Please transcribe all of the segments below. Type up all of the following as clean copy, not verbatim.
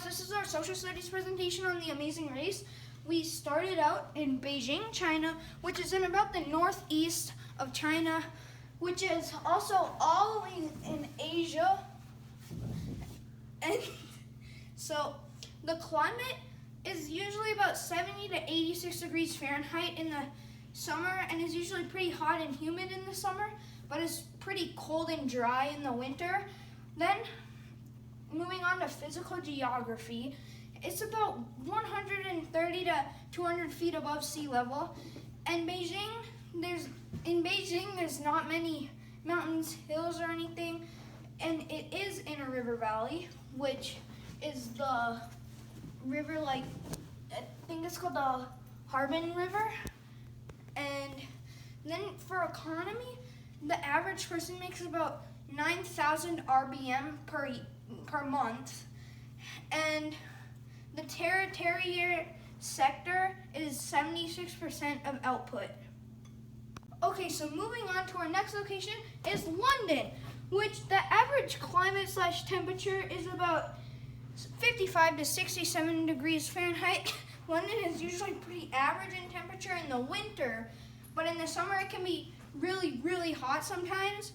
this is our social studies presentation on the amazing race. We started out in Beijing, China, which is in about the northeast of China, which is also all the way in Asia. And so the climate is usually about 70 to 86 degrees Fahrenheit in the summer, and is usually pretty hot and humid in the summer, but it's pretty cold and dry in the winter. Then, moving on to physical geography, it's about 130 to 200 feet above sea level. And in Beijing, there's not many mountains, hills, or anything, and it is in a river valley, which is the river, I think it's called the Harbin River. And then for economy, the average person makes about 9,000 RBM per month, and the tertiary sector is 76% of output. Okay, so moving on to our next location is London, which the average climate/temperature is about 55 to 67 degrees Fahrenheit. London is usually pretty average in temperature in the winter, but in the summer it can be really, really hot sometimes.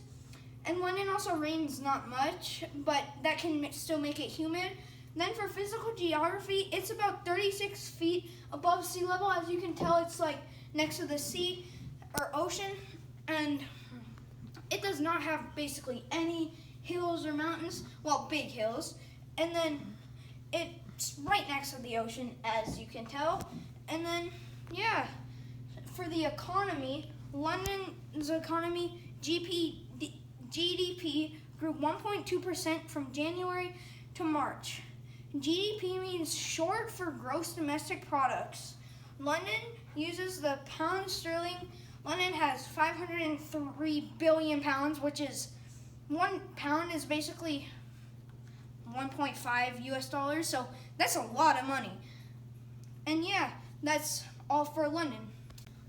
And London also rains not much, but that can still make it humid. Then for physical geography, it's about 36 feet above sea level. As you can tell, it's like next to the sea or ocean, and it does not have basically any hills or mountains, well, big hills. And then it's right next to the ocean, as you can tell. And then, yeah, for the economy, London's economy, GDP grew 1.2% from January to March. GDP means short for gross domestic products. London uses the pound sterling. London has 503 billion pounds, which is 1 pound is basically 1.5 US dollars, so that's a lot of money. And yeah, that's all for London.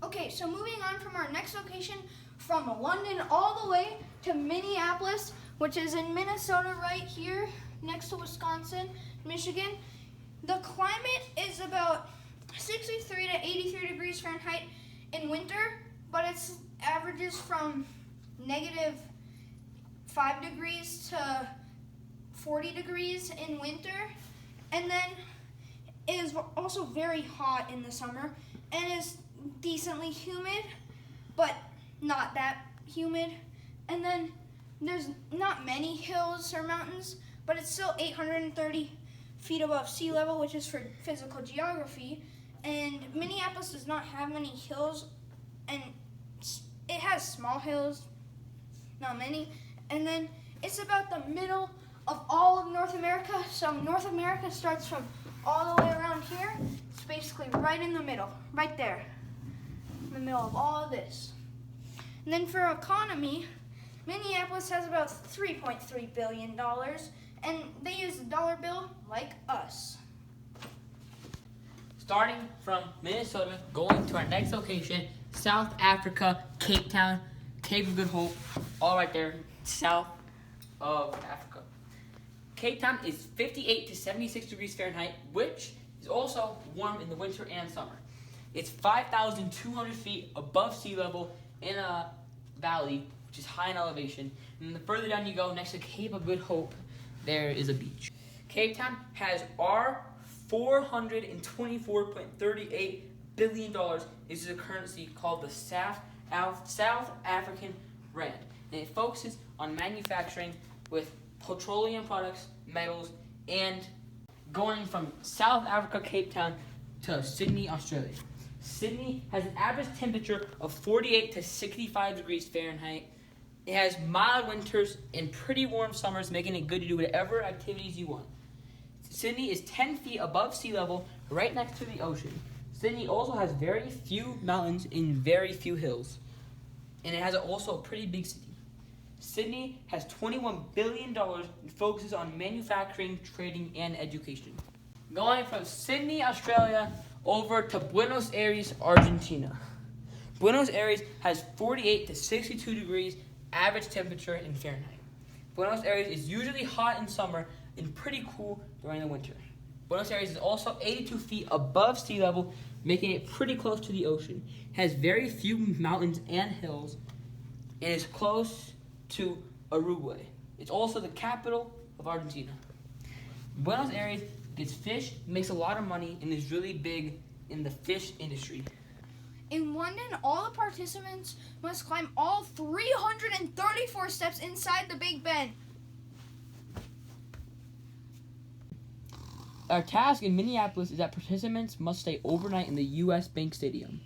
Okay, so moving on from our next location, from London all the way to Minneapolis, which is in Minnesota right here, next to Wisconsin, Michigan. The climate is about 63 to 83 degrees Fahrenheit in winter, but it averages from -5 degrees to 40 degrees in winter. And then it is also very hot in the summer, and is decently humid, but not that humid. And then there's not many hills or mountains, but it's still 830 feet above sea level, which is for physical geography. And Minneapolis does not have many hills, and it has small hills, not many. And then it's about the middle of all of North America. So North America starts from all the way around here. It's basically right in the middle, right there, in the middle of all of this. And then for economy, Minneapolis has about $3.3 billion, and they use the dollar bill like us. Starting from Minnesota, going to our next location, South Africa, Cape Town, Cape of Good Hope, all right there, south of Africa. Cape Town is 58 to 76 degrees Fahrenheit, which is also warm in the winter and summer. It's 5,200 feet above sea level in a valley, which is high in elevation. And the further down you go, next to Cape of Good Hope, there is a beach. Cape Town has $424.38 billion. This is a currency called the South African Rand. And it focuses on manufacturing with petroleum products, metals, and going from South Africa, Cape Town, to Sydney, Australia. Sydney has an average temperature of 48 to 65 degrees Fahrenheit. It has mild winters and pretty warm summers, making it good to do whatever activities you want. Sydney is 10 feet above sea level, right next to the ocean. Sydney also has very few mountains and very few hills. And it has also a pretty big city. Sydney has $21 billion and focuses on manufacturing, trading, and education. Going from Sydney, Australia, over to Buenos Aires, Argentina. Buenos Aires has 48 to 62 degrees average temperature in Fahrenheit. Buenos Aires is usually hot in summer and pretty cool during the winter. Buenos Aires is also 82 feet above sea level, making it pretty close to the ocean. It has very few mountains and hills, and is close to Uruguay. It's also the capital of Argentina. Buenos Aires gets fish, makes a lot of money, and is really big in the fish industry. In London, all the participants must climb all 334 steps inside the Big Ben. Our task in Minneapolis is that participants must stay overnight in the U.S. Bank Stadium.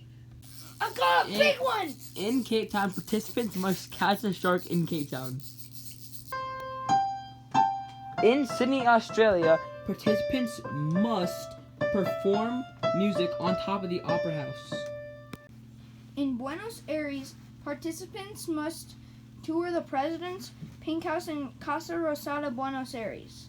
I got a big one! In Cape Town, participants must catch a shark in Cape Town. In Sydney, Australia, participants must perform music on top of the Opera House. In Buenos Aires, participants must tour the President's Pink House in Casa Rosada, Buenos Aires.